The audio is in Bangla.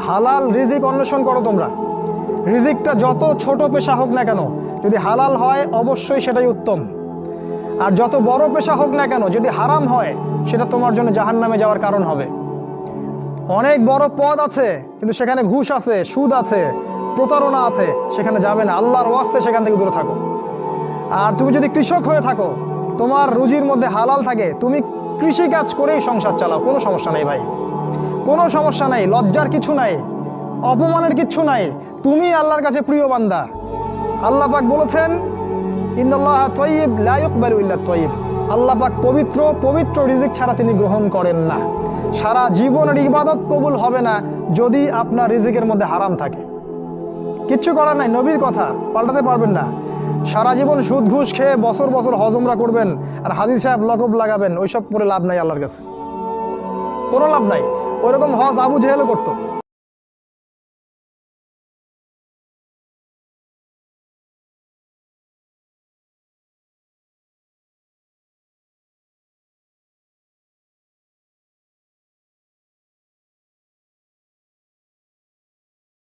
হালাল রিজিক অন্বেষণ করো তোমরা। রিজিকটা যত ছোট পেশা হোক না কেন, যদি হালাল হয় অবশ্যই সেটাই উত্তম। আর যত বড় পেশা হোক না কেন, যদি হারাম হয় সেটা তোমার জন্য জাহান্নামে যাওয়ার কারণ হবে। অনেক বড় পদ আছে কিন্তু সেখানে ঘুষ আছে, সুদ আছে, প্রতারণা আছে, সেখানে যাবে না। আল্লাহর ওয়াস্তে সেখান থেকে দূরে থাকো। আর তুমি যদি কৃষক হয়ে থাকো, তোমার রুজির মধ্যে হালাল থাকে, তুমি কৃষি কাজ করেই সংসার চালাও, কোনো সমস্যা নেই ভাই, কোনো সমস্যা নাই। লজ্জার কিছু নাই, অপমানের কিচ্ছু নাই। তুমি আল্লাহর কাছে প্রিয় বান্দা। আল্লাহ পাক বলেছেন, ইন্নাল্লাহা তাইয়্যিব লা ইকবালু ইল্লা তাইয়্যিব। আল্লাহ পাক পবিত্র, পবিত্র রিজিক ছাড়া তিনি গ্রহণ করেন না। সারা জীবনের ইবাদত কবুল হবে না যদি আপনার রিজিকের মধ্যে হারাম থাকে। কিচ্ছু করার নাই, নবীর কথা পাল্টাতে পারবেন না। সারা জীবন সুদ ঘুষ খেয়ে বছর বছর হজ উমরা করবেন আর হাজী সাহেব লকব লাগাবেন, ওইসব করে লাভ নাই, আল্লাহর কাছে কোনো লাভ নাই। ওইরকম হজ আবু জেহেলও করতো।